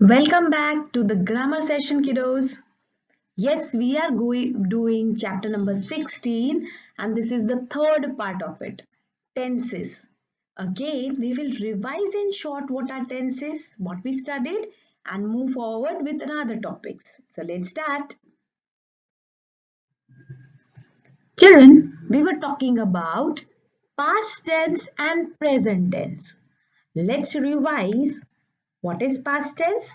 Welcome back to the grammar session, kiddos. Yes, we are doing chapter number 16 and this is the third part of it, tenses. Again, we will revise in short what are tenses, what we studied and move forward with another topics. So let's start. Children, we were talking about past tense and present tense. Let's revise. What is past tense?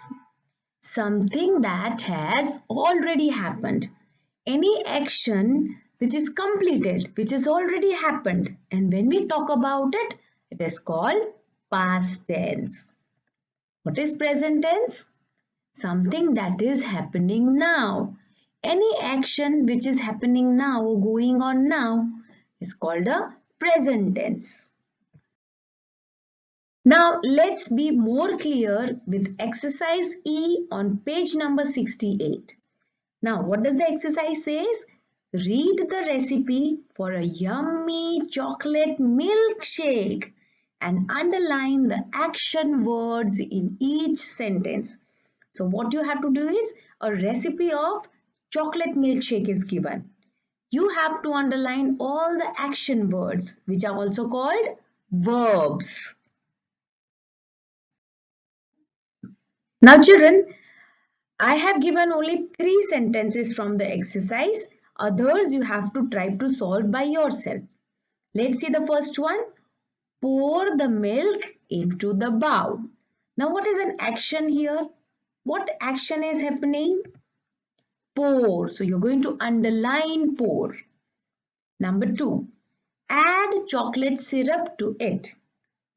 Something that has already happened. Any action which is completed, which has already happened. And when we talk about it, it is called past tense. What is present tense? Something that is happening now. Any action which is happening now or going on now is called a present tense. Now let's be more clear with exercise E on page number 68. Now what does the exercise says? Read the recipe for a yummy chocolate milkshake and underline the action words in each sentence. So what you have to do is a recipe of chocolate milkshake is given. You have to underline all the action words which are also called verbs. Now children, I have given only 3 sentences from the exercise. Others you have to try to solve by yourself. Let's see the first one. Pour the milk into the bowl. Now what is an action here? What action is happening? Pour. So you're going to underline pour. Number 2. Add chocolate syrup to it.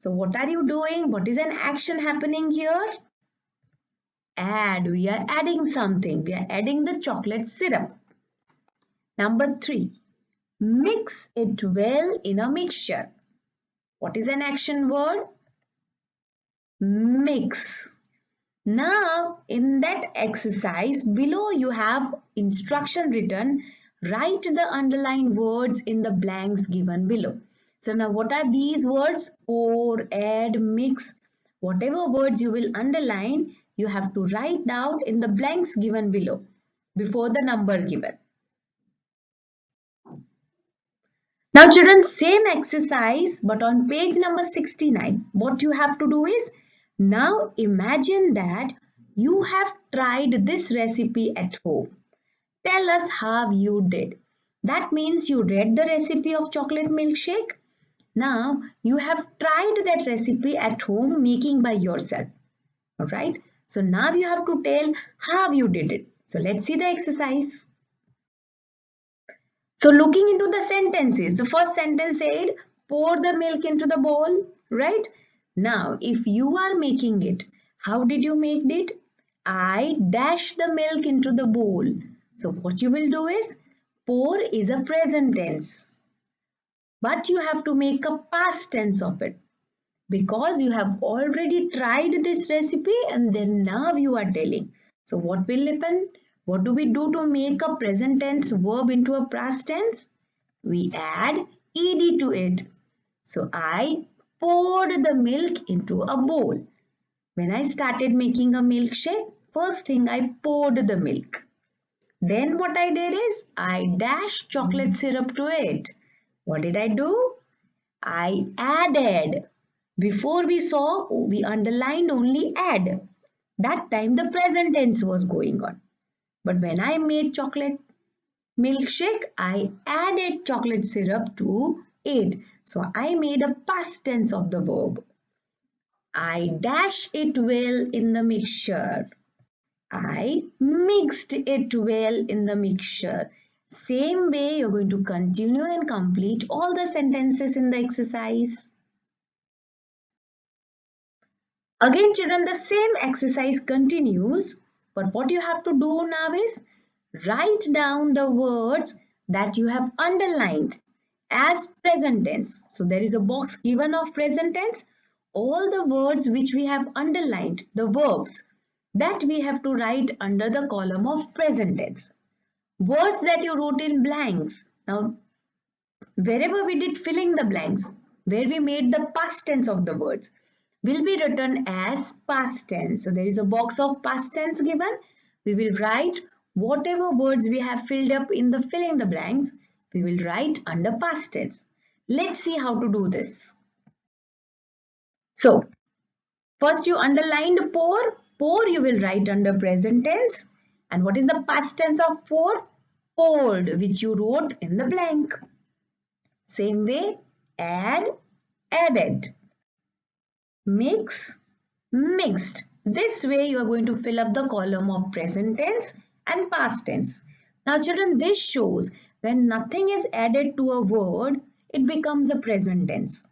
So what are you doing? What is an action happening here? Add. We are adding something. We are adding the chocolate syrup. Number 3. Mix it well in a mixture. What is an action word? Mix. Now, in that exercise, below you have instruction written. Write the underlined words in the blanks given below. So now what are these words? Pour, add, mix. Whatever words you will underline, you have to write down in the blanks given below, before the number given. Now children, same exercise but on page number 69. What you have to do is, now imagine that you have tried this recipe at home. Tell us how you did. That means you read the recipe of chocolate milkshake. Now you have tried that recipe at home making by yourself. Alright. So now you have to tell how you did it. So let's see the exercise. So looking into the sentences, the first sentence said, pour the milk into the bowl, right? Now, if you are making it, how did you make it? I dash the milk into the bowl. So what you will do is, pour is a present tense. But you have to make a past tense of it. Because you have already tried this recipe and then now you are telling. So what will happen? What do we do to make a present tense verb into a past tense? We add ed to it. So I poured the milk into a bowl. When I started making a milkshake, first thing I poured the milk. Then what I did is I dashed chocolate syrup to it. What did I do? I added. Before we underlined only add. That time the present tense was going on. But when I made chocolate milkshake, I added chocolate syrup to it. So I made a past tense of the verb. I dash it well in the mixture. I mixed it well in the mixture. Same way you're going to continue and complete all the sentences in the exercise. Again children, the same exercise continues, but what you have to do now is write down the words that you have underlined as present tense. So there is a box given of present tense. All the words which we have underlined, the verbs, that we have to write under the column of present tense. Words that you wrote in blanks. Now, wherever we did fill in the blanks, where we made the past tense of the words, will be written as past tense. So there is a box of past tense given. We will write whatever words we have filled up in the fill in the blanks, we will write under past tense. Let's see how to do this. So first you underlined pour. Pour you will write under present tense. And what is the past tense of pour? Poured, which you wrote in the blank. Same way, add, added. Mix, mixed. This way you are going to fill up the column of present tense and past tense. Now children, this shows when nothing is added to a word, it becomes a present tense.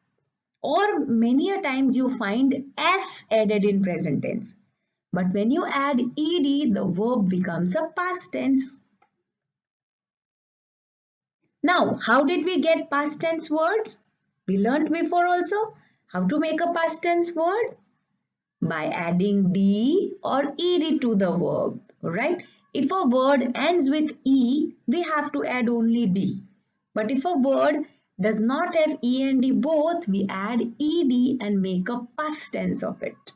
Or many a times you find s added in present tense. But when you add ed, the verb becomes a past tense. Now, how did we get past tense words? We learned before also how to make a past tense word by adding d or ed to the verb, right? If a word ends with e, we have to add only d. But if a word does not have e and d both, we add ed and make a past tense of it.